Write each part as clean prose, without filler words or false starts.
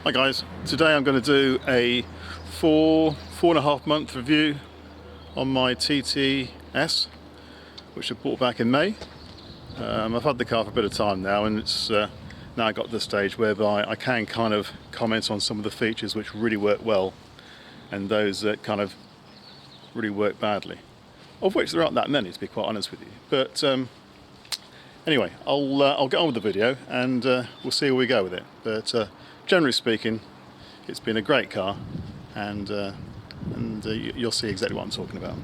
Hi guys, today I'm going to do a four and a half month review on my TTS, which I bought back in May. I've had the car for a bit of time now, and it's now got to the stage whereby I can kind of comment on some of the features which really work well and those that kind of really work badly, of which there aren't that many, to be quite honest with you. But anyway, I'll get on with the video and we'll see where we go with it. But generally speaking, it's been a great car, and you'll see exactly what I'm talking about.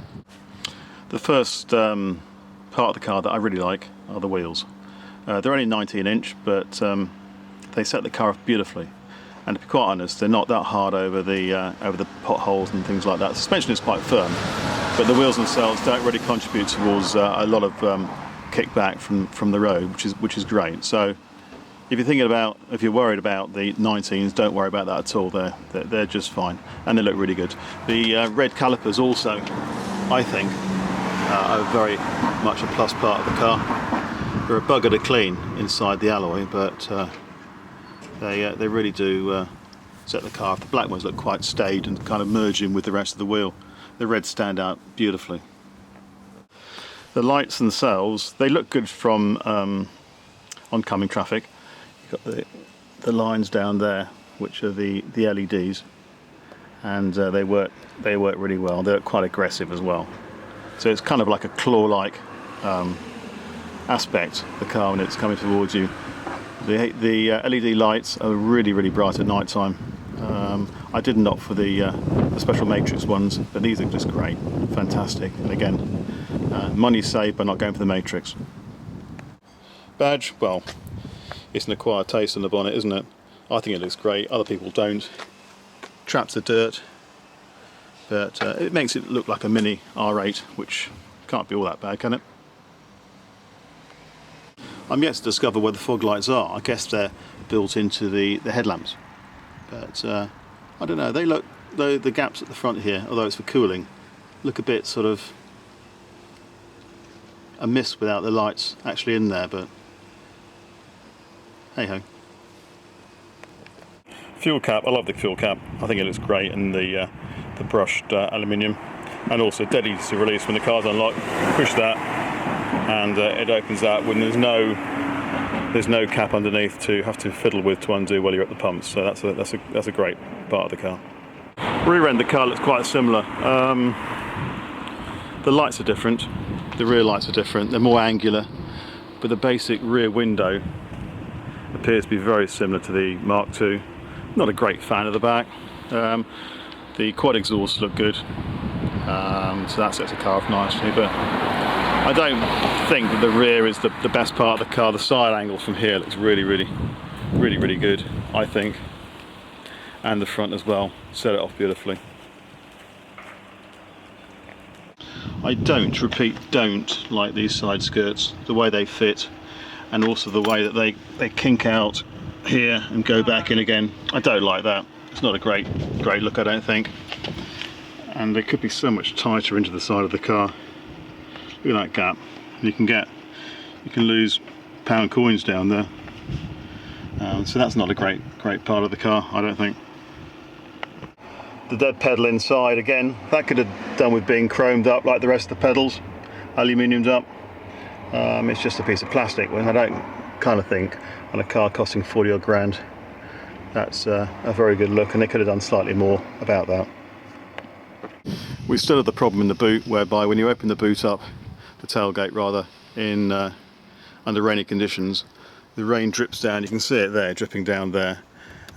The first part of the car that I really like are the wheels. They're only 19-inch, but they set the car off beautifully. And to be quite honest, they're not that hard over the potholes and things like that. The suspension is quite firm, but the wheels themselves don't really contribute towards a lot of kickback from the road, which is great. So if you're worried about the 19s, don't worry about that at all. They're just fine, and they look really good. The red calipers also, I think, are very much a plus part of the car. They're a bugger to clean inside the alloy, but they really do set the car off. The black ones look quite staid and kind of merge in with the rest of the wheel. The reds stand out beautifully. The lights themselves, they look good from oncoming traffic. You've got the lines down there, which are the LEDs, and they work really well. They're quite aggressive as well. So it's kind of like a claw-like aspect, the car, when it's coming towards you. The LED lights are really bright at night time. I didn't opt for the special matrix ones, but these are just great, fantastic. And again, money saved by not going for the matrix. Badge, well, it's an acquired taste in the bonnet, isn't it? I think it looks great, other people don't. Traps the dirt, but it makes it look like a mini R8, which can't be all that bad, can it? I'm yet to discover where the fog lights are. I guess they're built into the headlamps, but I don't know, they look, the gaps at the front here, although it's for cooling, look a bit sort of amiss without the lights actually in there, but hey ho. Fuel cap, I love the fuel cap. I think it looks great, and the brushed aluminium, and also dead easy to release when the car's unlocked. Push that, and it opens that when there's no cap underneath to have to fiddle with to undo while you're at the pumps. So that's a great part of the car. Rear end, the car looks quite similar. The lights are different. The rear lights are different. They're more angular, but the basic rear window appears to be very similar to the Mark II. Not a great fan of the back. The quad exhausts look good, so that sets the car off nicely, but I don't think that the rear is the best part of the car. The side angle from here looks really good, I think, and the front as well, set it off beautifully. I don't like these side skirts, the way they fit, and also the way that they kink out here and go back in again. I don't like that. It's not a great look, I don't think. And they could be so much tighter into the side of the car. Look at that gap. You can lose pound coins down there. So that's not a great part of the car, I don't think. The dead pedal inside, again, that could have done with being chromed up like the rest of the pedals, aluminiumed up. It's just a piece of plastic, when I don't kind of think on a car costing 40 odd grand that's a very good look, and they could have done slightly more about that. We still have the problem in the boot, whereby when you open the boot up, the tailgate rather, under rainy conditions, the rain drips down. You can see it there, dripping down there,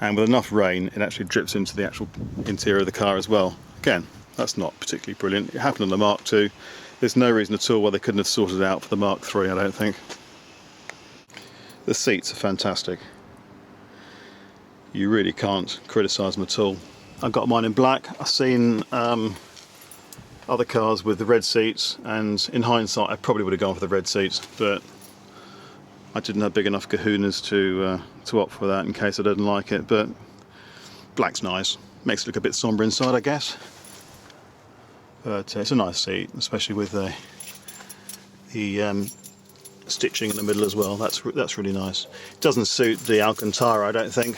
and with enough rain it actually drips into the actual interior of the car as well. Again, that's not particularly brilliant. It happened on the Mark II. There's no reason at all why they couldn't have sorted it out for the Mark III, I don't think. The seats are fantastic. You really can't criticise them at all. I've got mine in black. I've seen other cars with the red seats, and in hindsight I probably would have gone for the red seats, but I didn't have big enough kahunas to opt for that in case I didn't like it. But black's nice. Makes it look a bit sombre inside, I guess. But it's a nice seat, especially with the stitching in the middle as well. That's really nice. It doesn't suit the Alcantara, I don't think.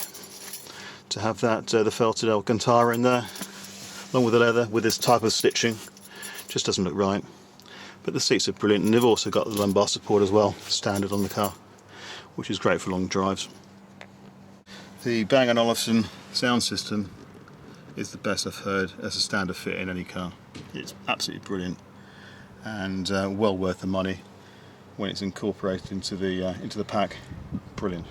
to have that the felted Alcantara in there, along with the leather, with this type of stitching. Just doesn't look right. But the seats are brilliant, and they've also got the lumbar support as well, standard on the car, which is great for long drives. The Bang & Olufsen sound system is the best I've heard as a standard fit in any car. It's absolutely brilliant, and well worth the money when it's incorporated into the pack. Brilliant.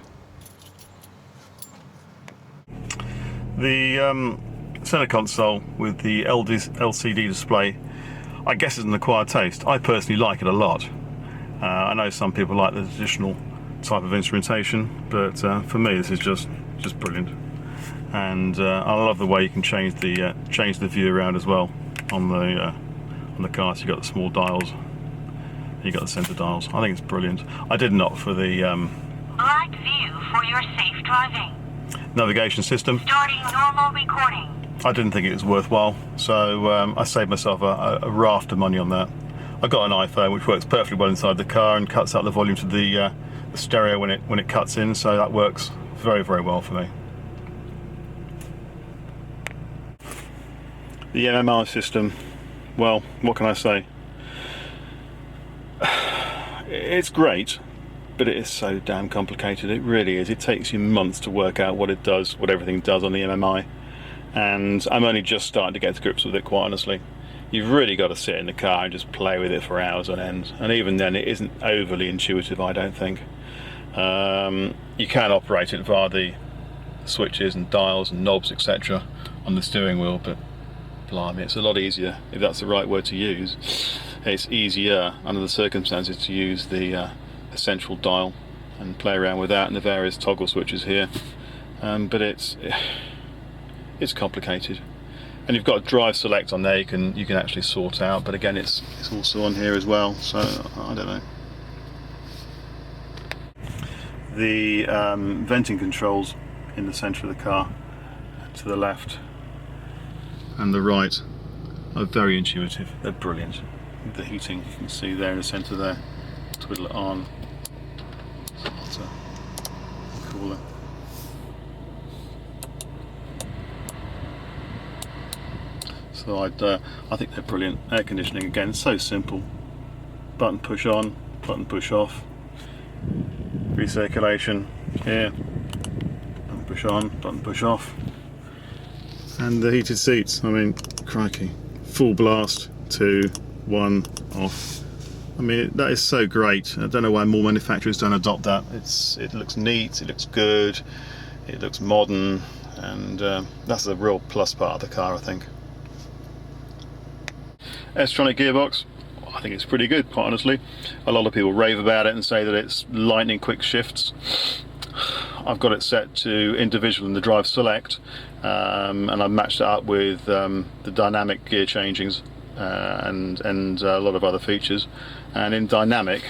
The centre console with the LCD display, I guess, is an acquired taste. I personally like it a lot. I know some people like the traditional type of instrumentation, but for me this is just brilliant. And I love the way you can change the view around as well on the car. So you've got the small dials, you've got the centre dials. I think it's brilliant. I did not for the Black view for your safe driving. Navigation system. Starting normal recording. I didn't think it was worthwhile, so I saved myself a raft of money on that. I've got an iPhone which works perfectly well inside the car and cuts out the volume to the stereo when it cuts in, so that works very, very well for me. The MMI system, well, what can I say? It's great, but it is so damn complicated. It really is. It takes you months to work out what it does, what everything does on the MMI, and I'm only just starting to get to grips with it, quite honestly. You've really got to sit in the car and just play with it for hours on end, and even then it isn't overly intuitive, I don't think. You can operate it via the switches and dials and knobs, etc. on the steering wheel, but blimey, it's a lot easier, if that's the right word to use. It's easier under the circumstances to use the central dial and play around with that and the various toggle switches here, but it's complicated. And you've got drive select on there, you can actually sort out, but again it's also on here as well, so I don't know. The venting controls in the centre of the car, to the left and the right, are very intuitive. They're brilliant. The heating, you can see there in the centre there, twiddle it on, it's a cooler. So I think they're brilliant. Air conditioning, again, so simple. Button push on, button push off. Recirculation here. Button push on, button push off. And the heated seats, I mean, crikey. Full blast, 2, 1, off. I mean, that is so great. I don't know why more manufacturers don't adopt that. It looks neat, it looks good, it looks modern, and that's a real plus part of the car, I think. S-tronic gearbox, I think it's pretty good, quite honestly. A lot of people rave about it and say that it's lightning quick shifts. I've got it set to individual in the drive select, and I've matched it up with the dynamic gear changings and a lot of other features. And in dynamic,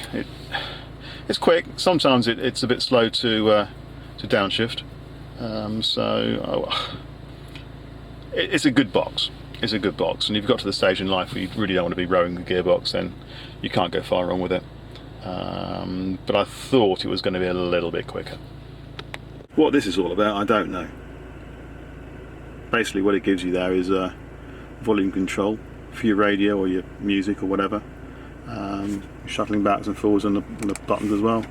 it's quick. Sometimes it's a bit slow to downshift. It's a good box. It's a good box, and if you've got to the stage in life where you really don't want to be rowing the gearbox, then you can't go far wrong with it. But I thought it was going to be a little bit quicker. What this is all about, I don't know. Basically what it gives you there is volume control for your radio or your music or whatever. Shuttling backwards and forwards on the buttons as well.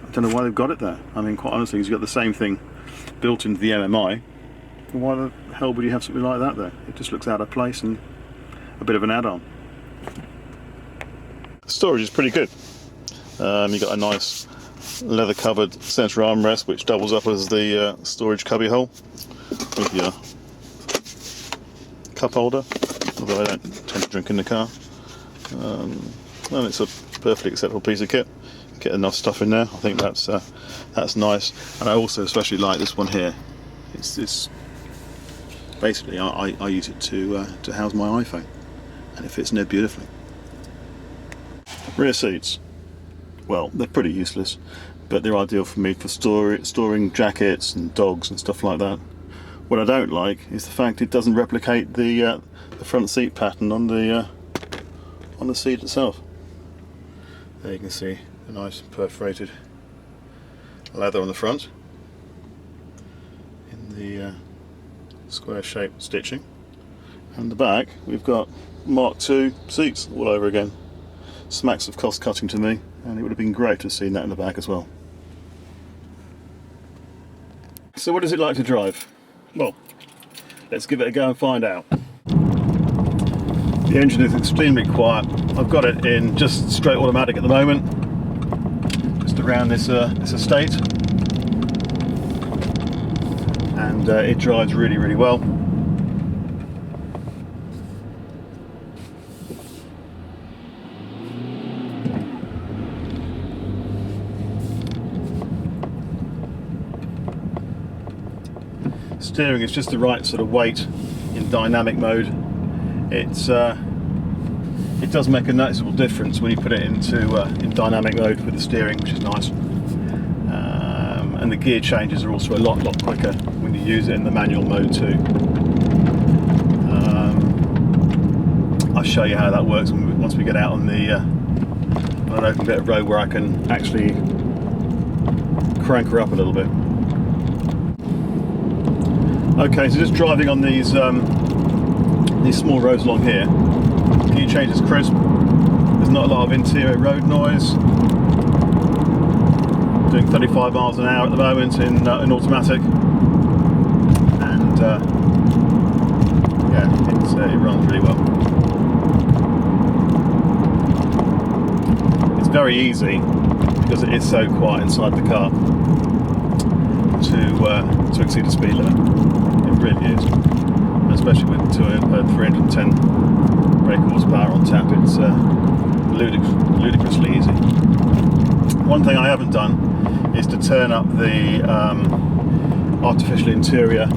I don't know why they've got it there. I mean, quite honestly, you've got the same thing built into the MMI. Why the hell would you have something like that there? It just looks out of place and a bit of an add-on. Storage is pretty good. You've got a nice leather covered centre armrest which doubles up as the storage cubby hole with your cup holder, although I don't tend to drink in the car. And it's a perfectly acceptable piece of kit. Get enough stuff in there. I think that's nice. And I also especially like this one here. It's basically I use it to house my iPhone, and it fits in there beautifully. Rear seats, well, they're pretty useless, but they're ideal for me for storing jackets and dogs and stuff like that. What I don't like is the fact it doesn't replicate the front seat pattern on the seat itself. There you can see a nice perforated leather on the front in the square shaped stitching. And the back, we've got Mark II seats all over again. Smacks of cost cutting to me, and it would have been great to have seen that in the back as well. So what is it like to drive? Well, let's give it a go and find out. The engine is extremely quiet. I've got it in just straight automatic at the moment, just around this estate, and it drives really, really well. Steering is just the right sort of weight in dynamic mode. It does make a noticeable difference when you put it into in dynamic mode with the steering, which is nice. And the gear changes are also a lot quicker when you use it in the manual mode too. I'll show you how that works once we get out on the on an open bit of road where I can actually crank her up a little bit. Okay, so just driving on these small roads along here, gear change is crisp, there's not a lot of interior road noise. Doing 35 miles an hour at the moment in automatic, and yeah, it runs really well. It's very easy, because it is so quiet inside the car, to exceed the speed limit. It really is, especially with 310 brake horsepower on tap. It's ludicrously easy. One thing I haven't done is to turn up the artificial interior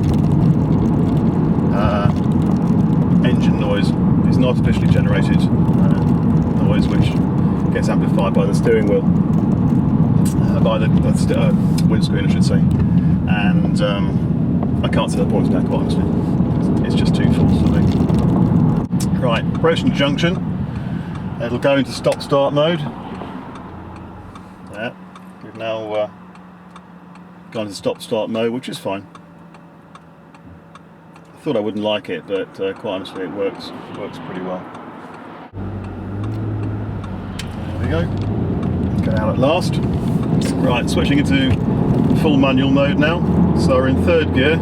engine noise. It's an artificially generated noise which gets amplified by the steering wheel, by the windscreen I should say, and I can't see the point now, quite honestly. It's just too false for me. Right, approaching the junction. It'll go into stop-start mode. Yeah, we've now gone into stop-start mode, which is fine. I thought I wouldn't like it, but quite honestly, it works pretty well. There we go. Get out at last. Right, switching into full manual mode now. So we're in third gear,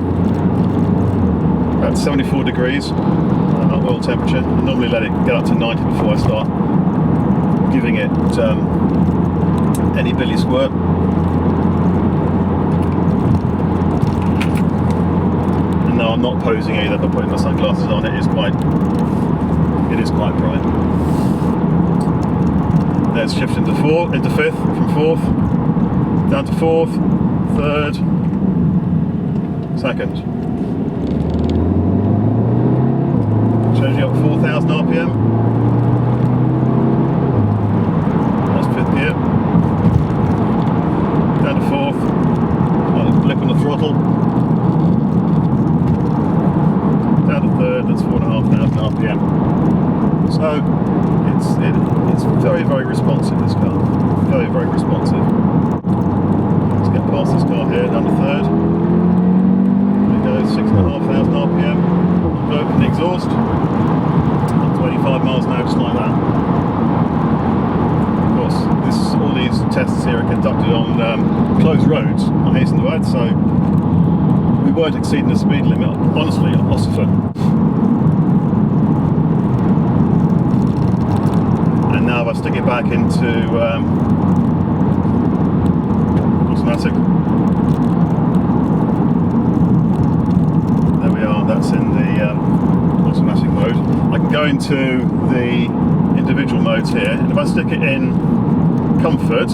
about 74 degrees oil temperature. I normally let it get up to 90 before I start giving it any billy squirt. And no, I'm not posing either by putting my sunglasses on. It is quite bright. Let's shift into fifth, from fourth down to fourth, third, second. Shows you up 4,000 RPM. That's fifth gear. Down to fourth. Little blip on the throttle. Down to third. That's 4,500 RPM. So it's very, very responsive, this car. Very, very responsive. Let's get past this car here. Down to third. There we go. 6,500 RPM. Open the exhaust. 25 miles an hour, just like that. Of course, all these tests here are conducted on closed roads, I hasten to add, so we weren't exceeding the speed limit, honestly, at Ossifer. And now if I stick it back into automatic, there we are, that's in the automatic mode. I can go into the individual modes here, and if I stick it in comfort,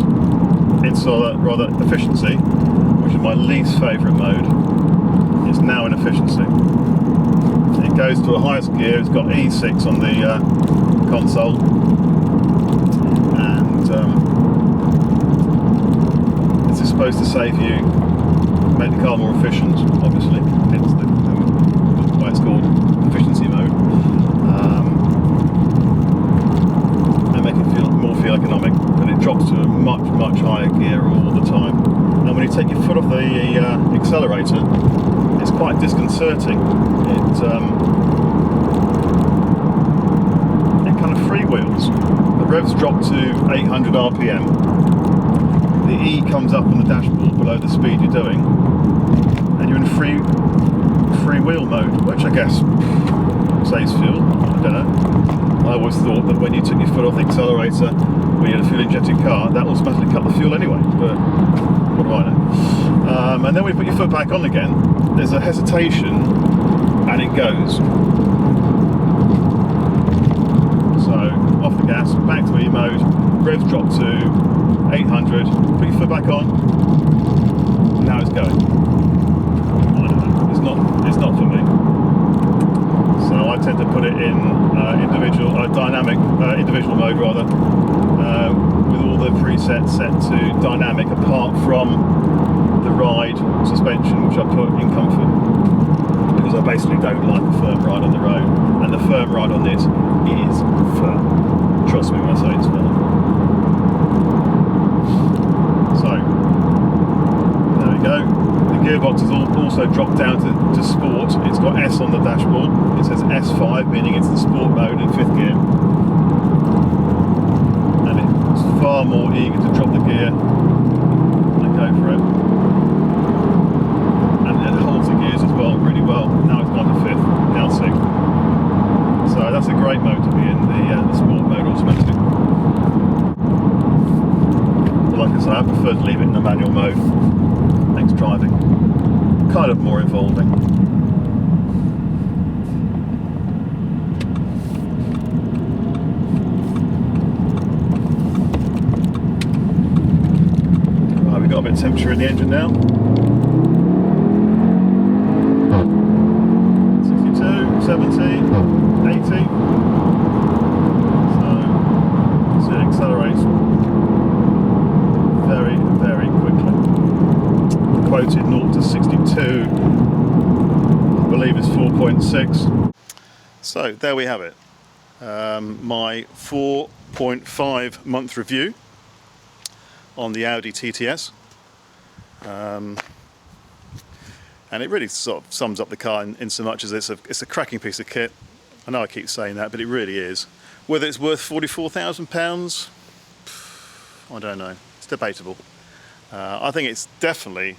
it's rather efficiency, which is my least favourite mode. It's now in efficiency. It goes to the highest gear. It's got E6 on the console, and this is supposed to save you, make the car more efficient, obviously. It's why it's called efficiency mode, and make it feel economic, but it drops to a much higher gear all the time. And when you take your foot off the accelerator, it's quite disconcerting. It kind of freewheels. The revs drop to 800 RPM. The E comes up on the dashboard below the speed you're doing, and you're in free wheel mode, which I guess saves fuel. I don't know. I always thought that when you took your foot off the accelerator when you had a fuel injected car, that automatically cut the fuel anyway, but what do I know? And then when you put your foot back on again, there's a hesitation and it goes. So off the gas, back to E mode, revs drop to 800, put your foot back on, now it's going. I don't know, it's not for me. So I tend to put it in individual mode rather, with all the presets set to dynamic apart from the ride suspension, which I put in comfort, because I basically don't like a firm ride on the road, and the firm ride on this is firm. Trust me when I say it's firm. So there we go. The gearbox has also dropped down to sport. It's got S on the dashboard. It says S5, meaning it's the sport mode in 5th gear. And it's far more eager to drop the gear and go for it. And it holds the gears as well really well. Now it's gone to 5th, now 6th. So that's a great mode to be in, the sport mode automatic. But like I say, I prefer to leave it in the manual mode. Makes driving kind of more involving. Right, we've got a bit of temperature in the engine now. 62, 70, 80. So it accelerates very, very quickly. Quoted 0 to 62, I believe it's 4.6. So there we have it, my 4.5 month review on the Audi TTS, and it really sort of sums up the car in so much as it's a cracking piece of kit. I know I keep saying that, but it really is. Whether it's worth £44,000, I don't know, it's debatable. I think it's definitely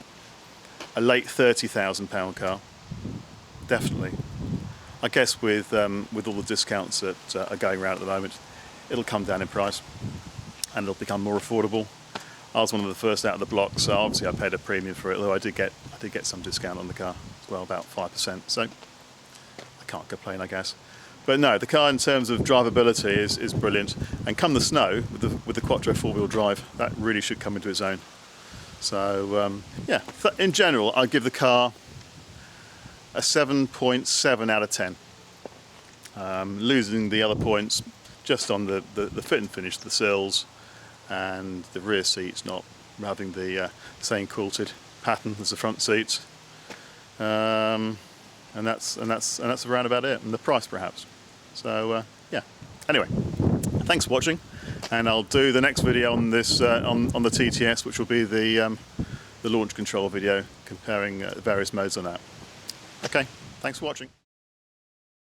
a late £30,000 car, definitely. I guess with all the discounts that are going around at the moment, it'll come down in price and it'll become more affordable. I was one of the first out of the block, so obviously I paid a premium for it, although I did get some discount on the car as well, about 5%, so I can't complain, I guess. But no, the car in terms of drivability is brilliant, and come the snow with the Quattro 4-wheel drive, that really should come into its own. So yeah, in general, I'd give the car a 7.7 out of 10. Losing the other points just on the fit and finish, the sills, and the rear seats not having the same quilted pattern as the front seats, and that's around about it, and the price perhaps. So yeah. Anyway, thanks for watching, and I'll do the next video on this on the TTS, which will be the launch control video comparing various modes on that. Okay, thanks for watching.